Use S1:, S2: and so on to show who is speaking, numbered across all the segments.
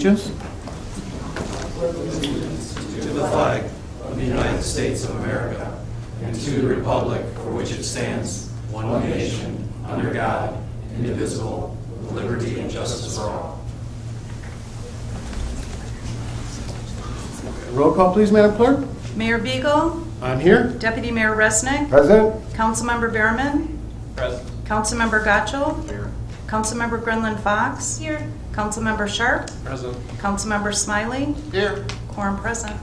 S1: Just
S2: To the flag of the United States of America and to the republic for which it stands, one nation, under God, indivisible, with liberty and justice for all.
S1: roll call, please, Madam Clerk.
S3: Mayor Beagle,
S1: I'm here.
S3: Deputy Mayor Resnick,
S1: Present.
S3: Councilmember Behrman,
S2: Present.
S3: Councilmember Gotchel,
S2: Here.
S3: Councilmember Grenlin Fox, here. Councilmember Sharp,
S2: Present.
S3: Councilmember Smiley,
S2: Here.
S3: quorum present.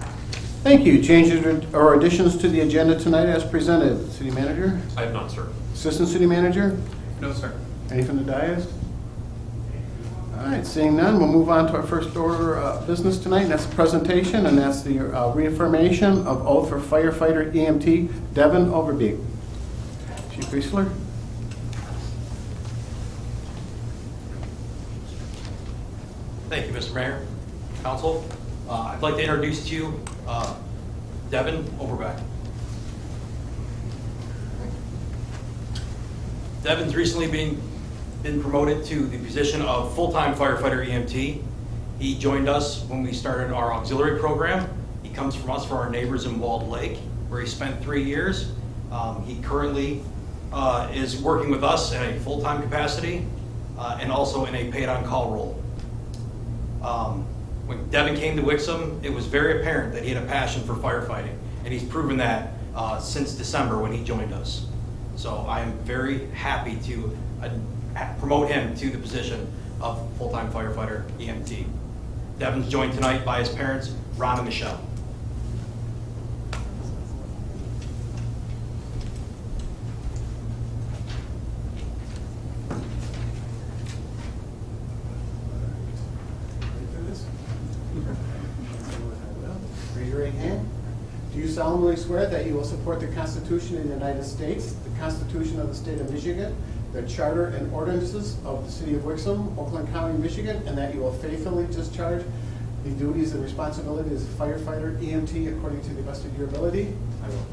S1: Thank you. Changes or additions to the agenda tonight as presented. City Manager?
S2: I have none, sir.
S1: Assistant City Manager?
S2: No, sir.
S1: Any from the dais? All right, seeing none, we'll move on to our first order of business tonight, and that's a presentation, and that's the reaffirmation of oath for firefighter EMT Devin Overbeek. Chief Riesler?
S4: Thank you, Mr. Mayor, Council. I'd like to introduce to you Devin Overbeck. Devin's recently been promoted to the position of full-time firefighter EMT. He joined us when we started our auxiliary program. He comes from us from our neighbors in Walled Lake, where he spent 3 years. He currently is working with us in a full-time capacity and also in a paid-on-call role. When Devin came to Wixom, it was very apparent that he had a passion for firefighting, and he's proven that since December when he joined us. So I am very happy to promote him to the position of full-time firefighter EMT. Devin's joined tonight by his parents, Ron and Michelle.
S1: Raise your right hand. Do you solemnly swear that you will support the Constitution of the United States, the Constitution of the State of Michigan, the Charter and ordinances of the City of Wixom, Oakland County, Michigan, and that you will faithfully discharge the duties and responsibilities of firefighter EMT according to the best of your ability? I will.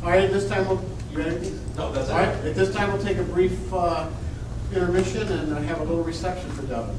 S1: All right, this time you got anything?
S4: No, that's it.
S1: All right, at this time, we'll take a brief intermission and have a little reception for Devin.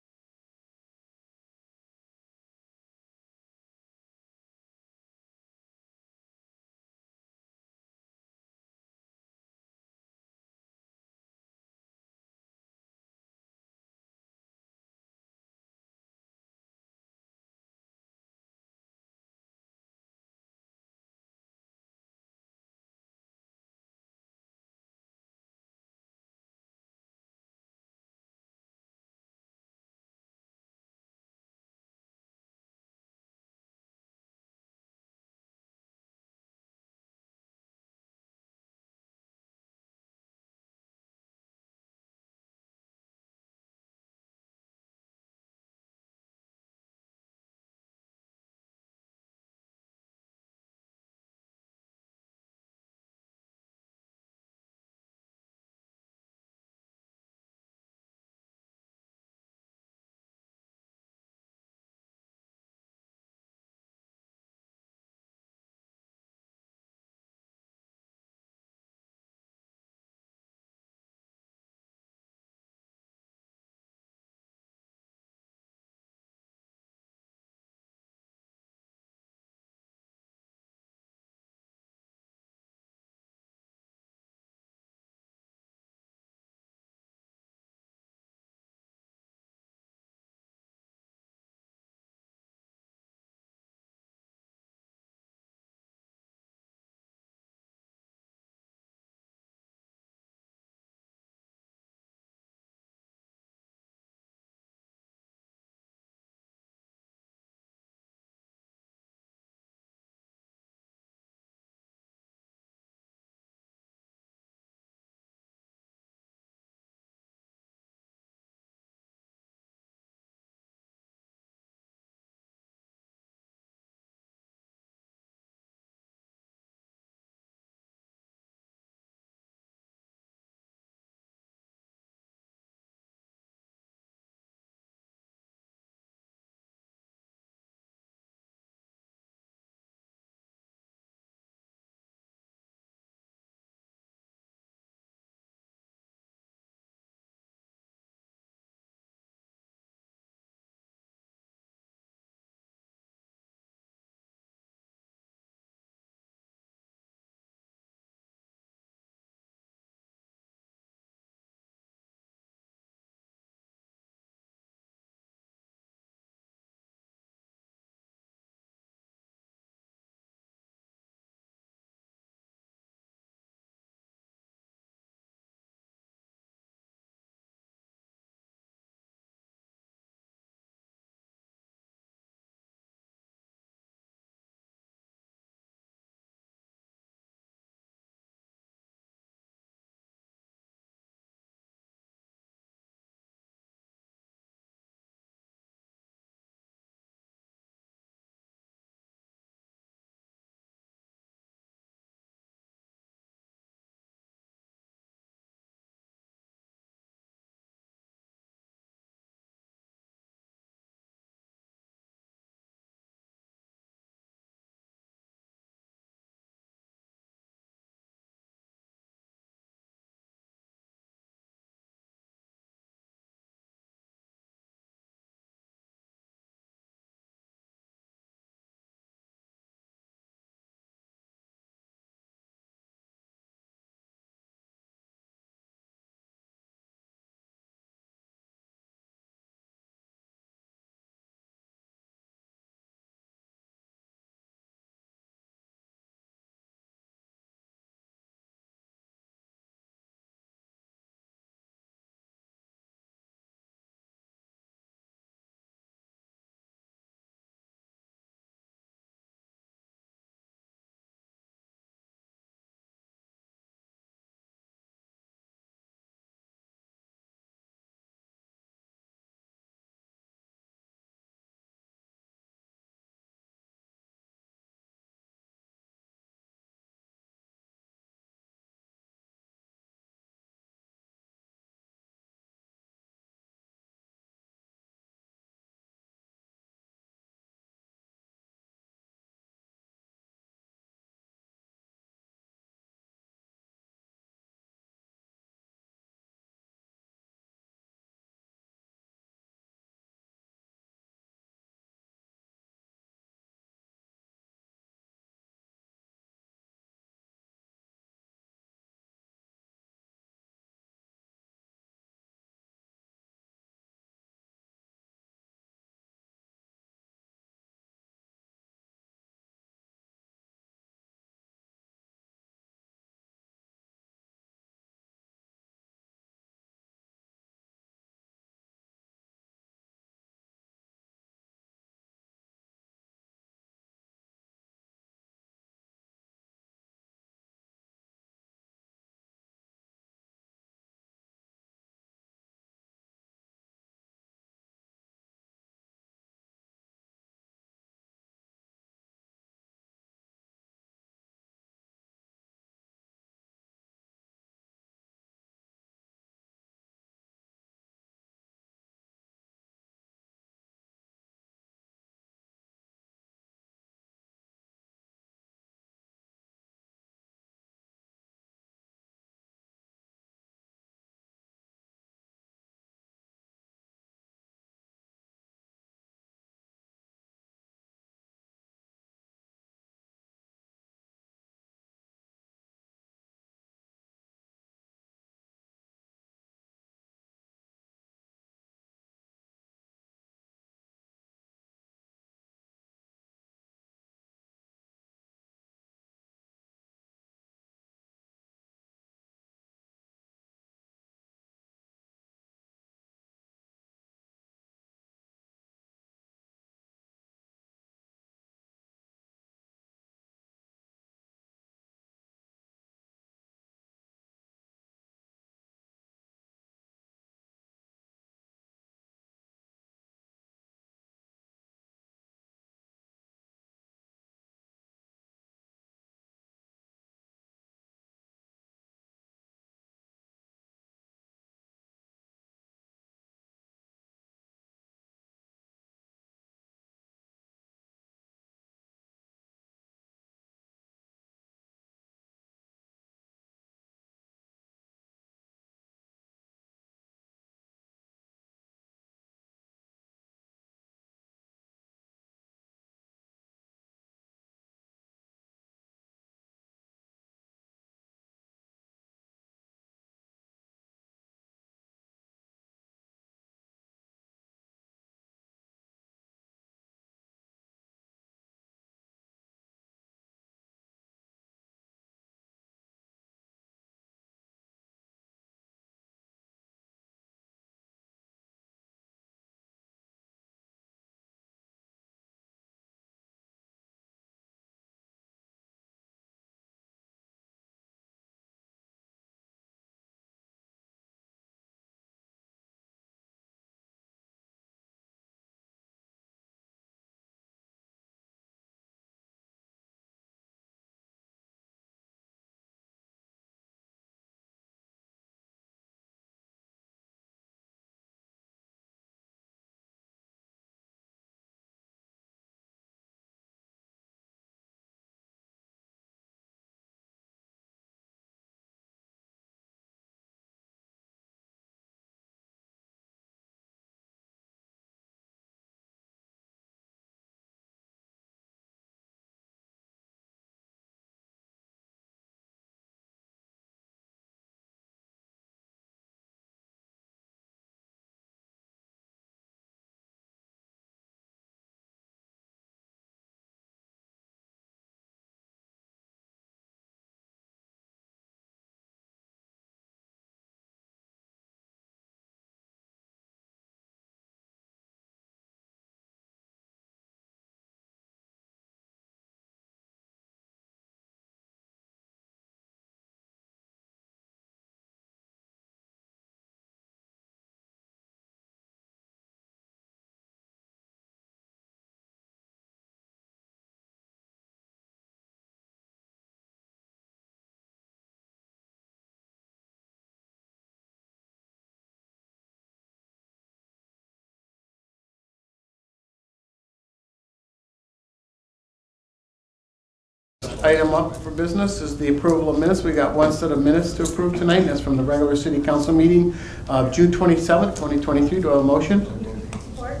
S1: item up for business is the approval of minutes. We got one set of minutes to approve tonight, and that's from the regular city council meeting of June 27th, 2023. Do I have a motion?
S5: Support.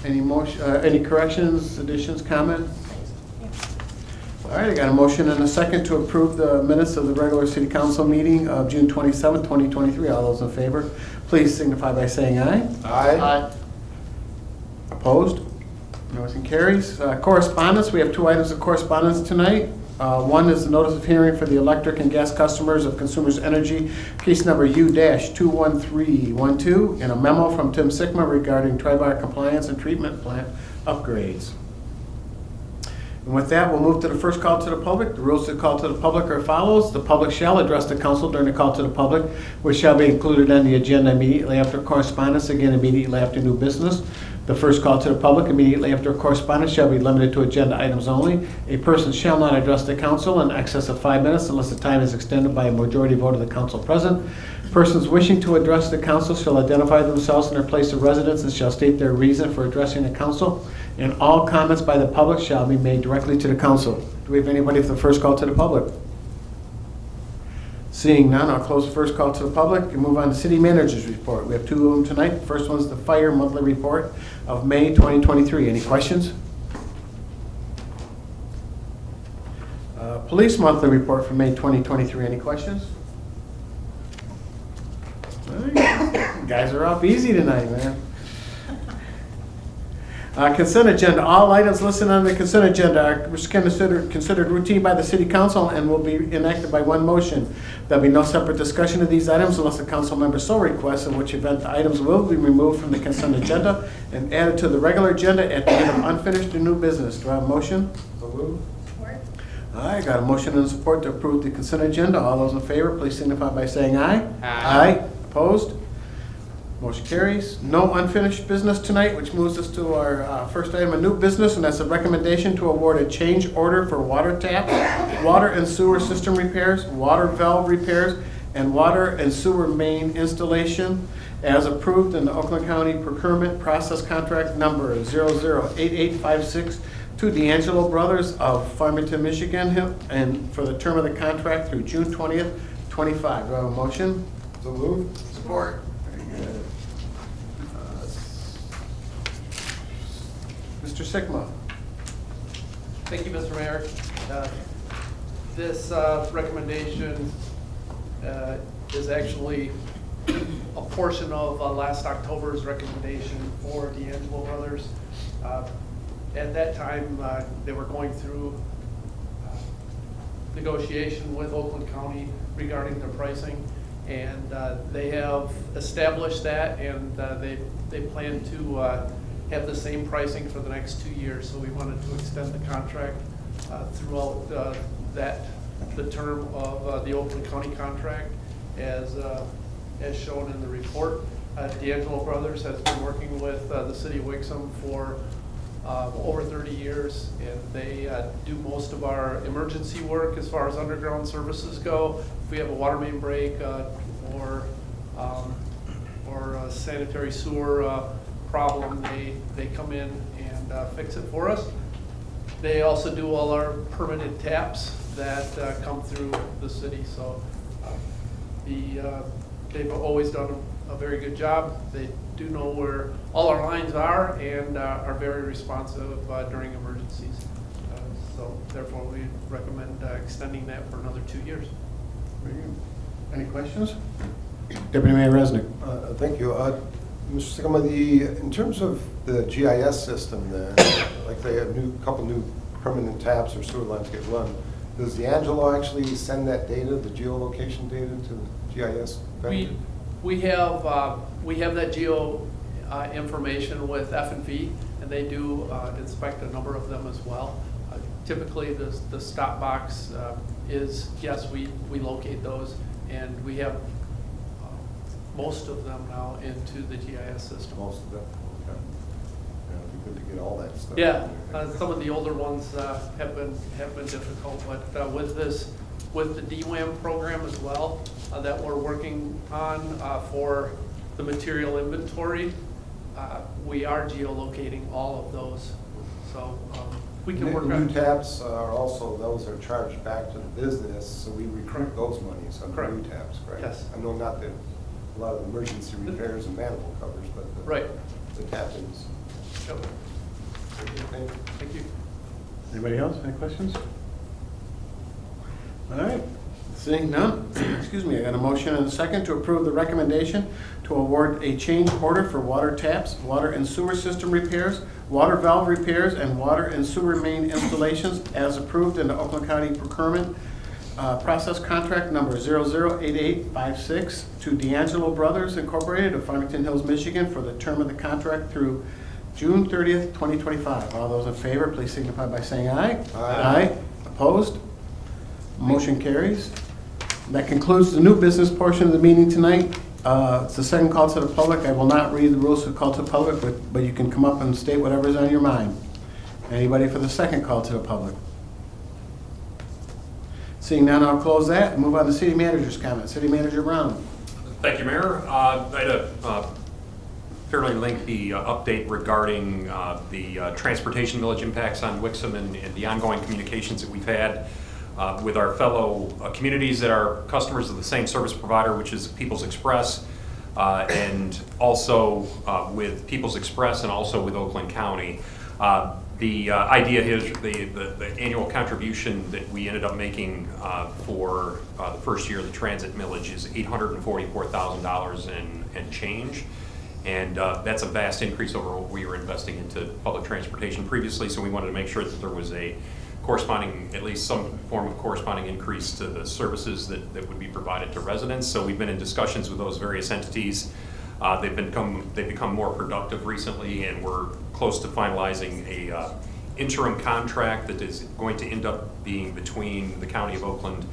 S1: Any corrections, additions, comments? All right, I got a motion and a second to approve the minutes of the regular city council meeting of June 27th, 2023. All those in favor, please signify by saying aye.
S6: Aye.
S1: Opposed? Motion carries. Correspondence, we have two items of correspondence tonight. One is the notice of hearing for the electric and gas customers of Consumers Energy, case number U-21312, and a memo from Tim Sickma regarding Tri-Bar compliance and treatment plant upgrades. And with that, we'll move to the first call to the public. The rules of call to the public are as follows. The public shall address the council during the call to the public, which shall be included on the agenda immediately after correspondence, again immediately after new business. The first call to the public immediately after correspondence shall be limited to agenda items only. A person shall not address the council in excess of 5 minutes unless the time is extended by a majority vote of the council present. Persons wishing to address the council shall identify themselves and their place of residence and shall state their reason for addressing the council. And all comments by the public shall be made directly to the council. Do we have anybody for the first call to the public? Seeing none, I'll close the first call to the public and move on to city manager's report. We have two of them tonight. The first one's the fire monthly report of May 2023. Any questions? Police monthly report for May 2023. Any questions? All right. Guys are off easy tonight, man. Consent agenda. All items listed on the consent agenda are considered routine by the city council and will be enacted by one motion. There'll be no separate discussion of these items unless the council member so requests, in which event the items will be removed from the consent agenda and added to the regular agenda at the end of unfinished or new business. Do I have a motion?
S5: Support.
S1: All right, got a motion and support to approve the consent agenda. All those in favor, please signify by saying aye.
S6: Aye.
S1: Opposed? Motion carries. No unfinished business tonight, which moves us to our first item of new business, and that's a recommendation to award a change order for water tap, water and sewer system repairs, water valve repairs, and water and sewer main installation as approved in the Oakland County Procurement Process Contract number 008856 to D'Angelo Brothers of Farmington, Michigan, and for the term of the contract through June 20th, 25. Do I have a motion?
S6: So moved.
S1: Support. Mr. Sickma.
S7: Thank you, Mr. Mayor. This recommendation is actually a portion of last October's recommendation for D'Angelo Brothers. At that time, they were going through negotiation with Oakland County regarding their pricing, and they have established that, and they plan to have the same pricing for the next 2 years. So we wanted to extend the contract throughout the term of the Oakland County contract as shown in the report. D'Angelo Brothers has been working with the city of Wixom for over 30 years, and they do most of our emergency work as far as underground services go. If we have a water main break or a sanitary sewer problem, they come in and fix it for us. They also do all our permanent taps that come through the city. So they've always done a very good job. They do know where all our lines are and are very responsive during emergencies. So therefore, we recommend extending that for another 2 years.
S1: Any questions? Deputy Mayor Resnick.
S6: Thank you. Mr. Sickma, in terms of the GIS system, like they have couple new permanent taps or sewer lines get run, does D'Angelo actually send that data, the geolocation data, to the GIS vendor?
S7: We have that geo information with F&V, and they do inspect a number of them as well. Typically, the stop box is, yes, we locate those, and we have most of them now into the GIS system.
S6: Most of them? Okay. Yeah, it'd be good to get all that stuff.
S7: Yeah, some of the older ones have been difficult, but with the DWAM program as well that we're working on for the material inventory, we are geolocating all of those. So We can work
S6: New
S7: on.
S6: taps are also, those are charged back to the business, so we recoup those monies on
S7: Correct.
S6: new taps, correct?
S7: Yes.
S6: I know not that, a lot of emergency repairs and manhole covers, but
S7: Right.
S6: the tap-ins.
S7: Yep.
S6: Okay.
S7: Thank you.
S1: Anybody else, any questions? All right, seeing none, excuse me, I got a motion and a second to approve the recommendation to award a change order for water taps, water and sewer system repairs, water valve repairs, and water and sewer main installations as approved in the Oakland County procurement process contract number 008856 to D'Angelo Brothers Incorporated of Farmington Hills, Michigan for the term of the contract through June 30th, 2025. All those in favor, please signify by saying aye.
S6: Aye.
S1: Opposed? Motion carries. That concludes the new business portion of the meeting tonight. It's the second call to the public. I will not read the rules of call to the public, but you can come up and state whatever is on your mind. Anybody for the second call to the public? Seeing none, I'll close that and move on to city manager's comment. City Manager Brown.
S5: Thank you, Mayor. I had a fairly lengthy update regarding the transportation millage impacts on Wixom and the ongoing communications that we've had with our fellow communities that are customers of the same service provider, which is People's Express, and also with People's Express and also with Oakland County. The idea is the annual contribution that we ended up making for the first year of the transit millage is $844,000 and change. And that's a vast increase over what we were investing into public transportation previously, so we wanted to make sure that there was a corresponding, at least some form of corresponding increase to the services that would be provided to residents. So we've been in discussions with those various entities. They've become more productive recently, and we're close to finalizing a interim contract that is going to end up being between the County of Oakland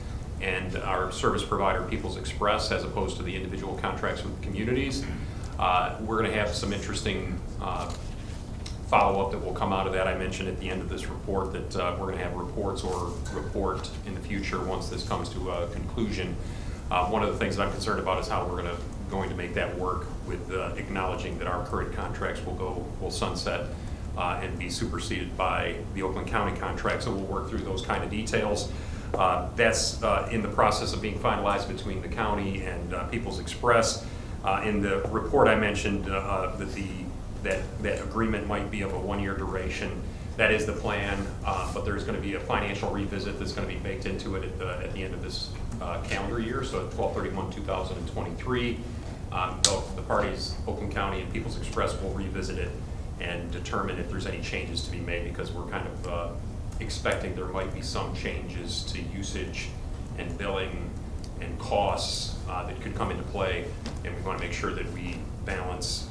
S5: and our service provider, People's Express, as opposed to the individual contracts with communities. We're going to have some interesting follow-up that will come out of that. I mentioned at the end of this report that we're going to have reports or report in the future once this comes to a conclusion. One of the things that I'm concerned about is how we're going to make that work with acknowledging that our current contracts will sunset and be superseded by the Oakland County contract. So we'll work through those kind of details. That's in the process of being finalized between the county and People's Express. In the report I mentioned that agreement might be of a one-year duration. That is the plan, but there's going to be a financial revisit that's going to be baked into it at the end of this calendar year, so at 12/31/2023. The parties, Oakland County and People's Express, will revisit it and determine if there's any changes to be made, because we're kind of expecting there might be some changes to usage and billing and costs that could come into play, and we want to make sure that we balance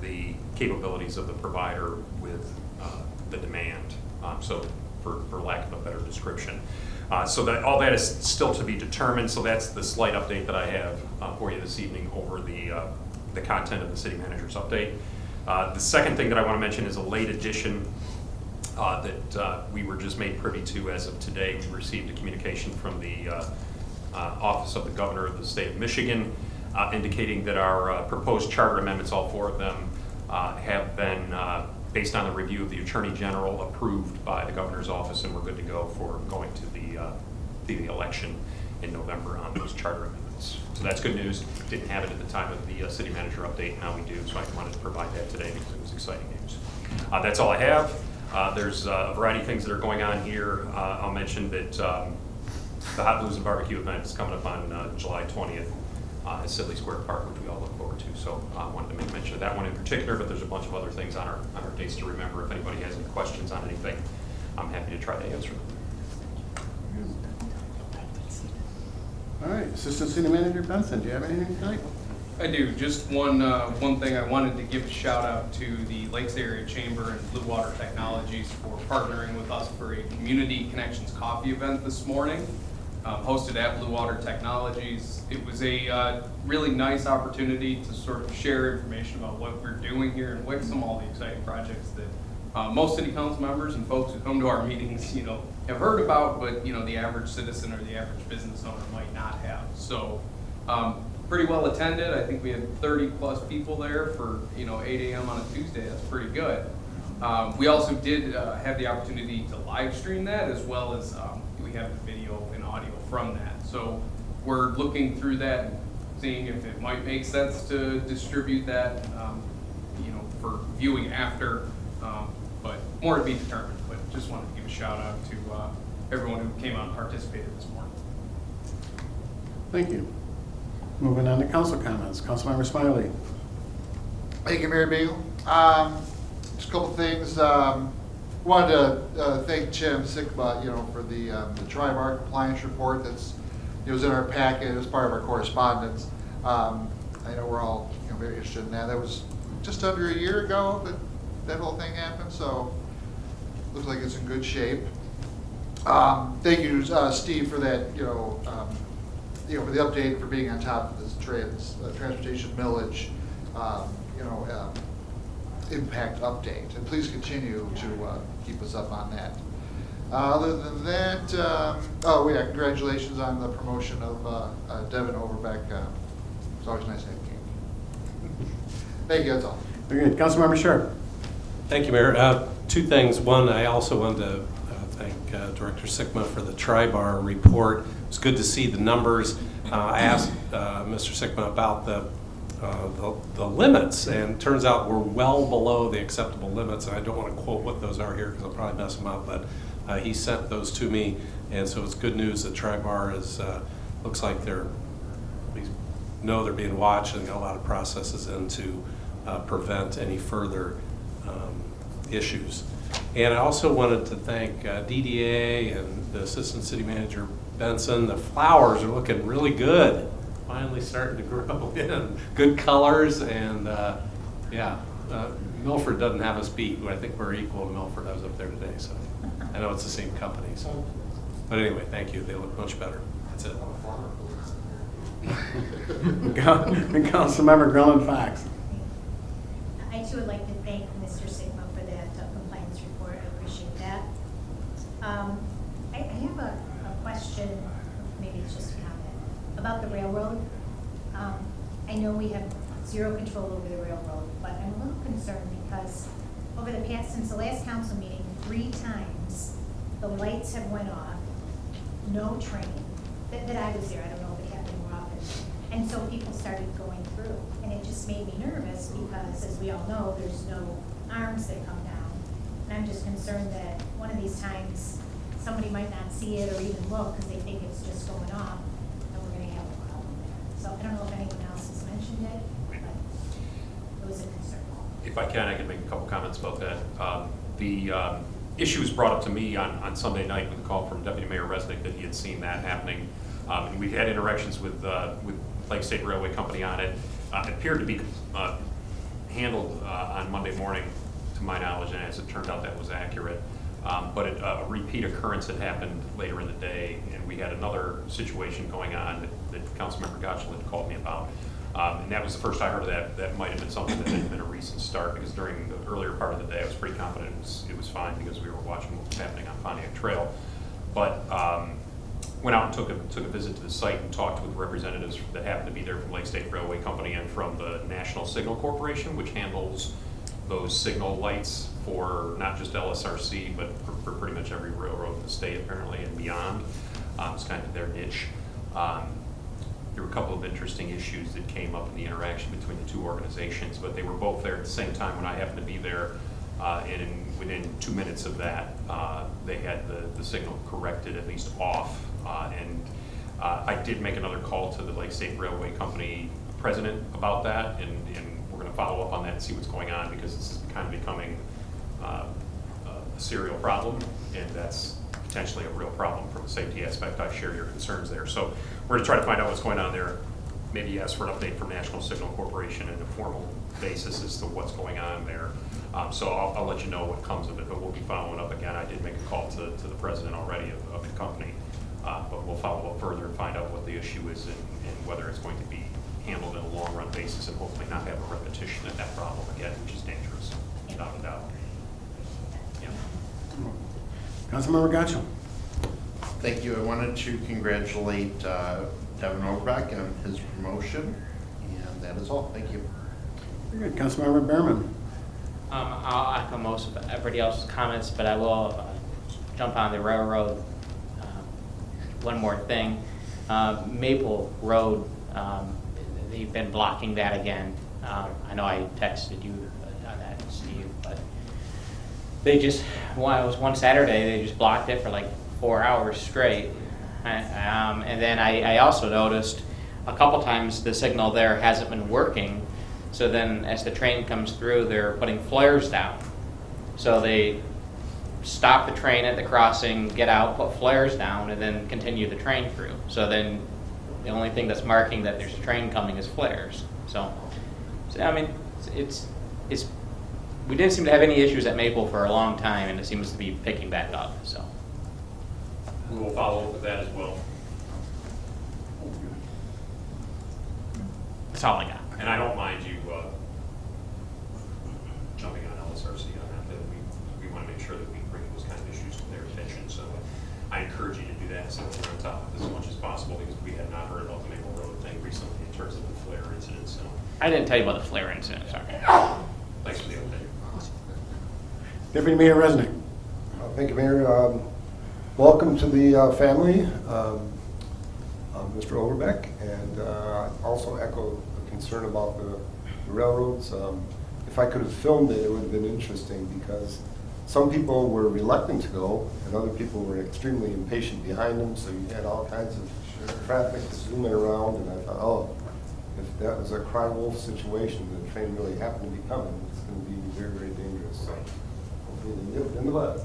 S5: the capabilities of the provider with the demand, so for lack of a better description. So that all that is still to be determined, so that's the slight update that I have for you this evening over the content of the city manager's update. The second thing that I want to mention is a late addition that we were just made privy to as of today. We received a communication from the Office of the Governor of the State of Michigan indicating that our proposed charter amendments, all four of them, have been, based on the review of the Attorney General, approved by the Governor's office, and we're good to go for going to the election in November on those charter amendments. So that's good news. Didn't have it at the time of the city manager update. Now we do, so I wanted to provide that today because it was exciting news. That's all I have. There's a variety of things that are going on here. I'll mention that the Hot Blues and Barbecue event is coming up on July 20th at Sidley Square Park, which we all look forward to. So I wanted to make mention of that one in particular, but there's a bunch of other things on our dates to remember. If anybody has any questions on anything, I'm happy to try to answer them.
S1: All right, Assistant City Manager Benson, do you have anything tonight?
S8: I do. Just one thing. I wanted to give a shout out to the Lakes Area Chamber and Blue Water Technologies for partnering with us for a Community Connections Coffee event this morning, hosted at Blue Water Technologies. It was a really nice opportunity to sort of share information about what we're doing here in Wixom, all the exciting projects that most city council members and folks who come to our meetings, have heard about, but the average citizen or the average business owner might not have. So. Pretty well attended. I think we had 30 plus people there for 8 a.m. on a Tuesday. That's pretty good. We also did have the opportunity to live stream that, as well as we have the video and audio from that. So we're looking through that and seeing if it might make sense to distribute that, for viewing after, but more to be determined. But just wanted to give a shout out to everyone who came out and participated this morning.
S1: Thank you. Moving on to council comments. Councilmember Smiley.
S9: Thank you, Mayor Beagle. Just a couple things. Wanted to thank Jim Sigma, for the Tri-Bar compliance report it was in our packet. It was part of our correspondence. I know we're all very interested in that. That was just under a year ago that whole thing happened, so looks like it's in good shape. Thank you, Steve, for that. For the update, for being on top of this transportation millage. Impact update, and please continue to keep us up on that. Other than that, congratulations on the promotion of Devin Overbeck. It's always nice to have cake. Thank you, that's all.
S1: Very good. Councilmember Sharp.
S2: Thank you, Mayor. Two things. One, I also wanted to thank Director Sigma for the Tri-Bar report. It's good to see the numbers. I asked Mr. Sigma about the limits, and it turns out we're well below the acceptable limits. And I don't want to quote what those are here because I'll probably mess them up, but he sent those to me, and so it's good news that Tri-Bar looks like we know they're being watched and got a lot of processes in to prevent any further issues. And I also wanted to thank DDA and the Assistant City Manager Benson. The flowers are looking really good. Finally starting to grow in good colors, and Milford doesn't have us beat. I think we're equal to Milford. I was up there today, so I know it's the same company. So, but anyway, thank you. They look much better. That's it.
S1: Councilmember Grillen Fox.
S10: I too would like to thank Mr. Sigma for that compliance report. I appreciate that. I have a question, maybe it's just a comment, about the railroad. I know we have zero control over the railroad, but I'm a little concerned because over the past, since the last council meeting, 3 times the lights have went off, no train, that I was there. I don't know if it happened more often. And so people started going through, and it just made me nervous because, as we all know, there's no arms that come down. And I'm just concerned that one of these times somebody might not see it or even look because they think it's just going off, and we're going to have a problem there. So I don't know if anyone else has mentioned it, but it was a concern.
S5: If I can make a couple comments about that. The issue was brought up to me on Sunday night with a call from Deputy Mayor Resnick that he had seen that happening. And we had interactions with Lake State Railway Company on it. It appeared to be handled on Monday morning, to my knowledge, and as it turned out, that was accurate. But a repeat occurrence had happened later in the day, and we had another situation going on that Councilmember Gottschall had called me about. And that was the first I heard of that. That might have been something that had been a recent start, because during the earlier part of the day, I was pretty confident it was fine because we were watching what was happening on Pontiac Trail. But went out and took a visit to the site and talked with representatives that happened to be there from Lake State Railway Company and from the National Signal Corporation, which handles those signal lights for not just LSRC, but for pretty much every railroad in the state, apparently, and beyond. It's kind of their niche. There were a couple of interesting issues that came up in the interaction between the two organizations, but they were both there at the same time when I happened to be there. And within 2 minutes of that, they had the signal corrected, at least off. I did make another call to the Lake State Railway Company president about that, and we're going to follow up on that and see what's going on, because this is kind of becoming a serial problem, and that's potentially a real problem from a safety aspect. I share your concerns there. So we're going to try to find out what's going on there, maybe ask for an update from National Signal Corporation in a formal basis as to what's going on there. So I'll let you know what comes of it, but we'll be following up again. I did make a call to the president already of the company, but we'll follow up further and find out what the issue is and whether it's going to be handled in a long-run basis and hopefully not have a repetition of that problem again, which is dangerous, without a doubt. Yeah.
S1: Councilmember Gottschall.
S11: Thank you. I wanted to congratulate Devin Overbeck on his promotion, and that is all. Thank you.
S1: Very good. Councilmember Behrman.
S12: I'll echo most of everybody else's comments, but I will jump on the railroad. One more thing. Maple Road, they've been blocking that again. I know I texted you on that, Steve, but they just, well, it was one Saturday, they just blocked it for like 4 hours straight. And then I also noticed a couple times the signal there hasn't been working. So then as the train comes through, they're putting flares down. So they stop the train at the crossing, get out, put flares down, and then continue the train through. So then the only thing that's marking that there's a train coming is flares. So I mean, we didn't seem to have any issues at Maple for a long time, and it seems to be picking back up. So
S5: We will follow up with that as well.
S12: that's all I got.
S5: And I don't mind you jumping on LSRC on that. We want to make sure that we bring those kind of issues to their attention. So I encourage you to do that so that we're on top of this as much as possible, because we have not heard about the Maple Road thing recently in terms of the flare incident. So
S12: I didn't tell you about the flare incident, sorry.
S5: thanks for the update.
S1: Deputy Mayor Resnick.
S6: Thank you, Mayor. Welcome to the family, Mr. Overbeck, and also echo the concern about the railroads. If I could have filmed it, it would have been interesting, because some people were reluctant to go, and other people were extremely impatient behind them, so you had all kinds of traffic zooming around, and I thought, oh, if that was a cry wolf situation, the train really happened to be coming, it's going to be very, very dangerous. So hopefully they nipped in the bud.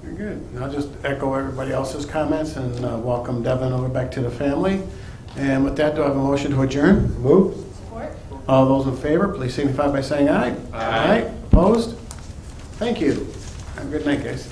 S1: Very good. And I'll just echo everybody else's comments and welcome Devin over back to the family. And with that, do I have a motion to adjourn?
S6: Move.
S10: Support?
S1: All those in favor, please signify by saying aye.
S12: Aye.
S1: Opposed? Thank you. Have a good night, guys.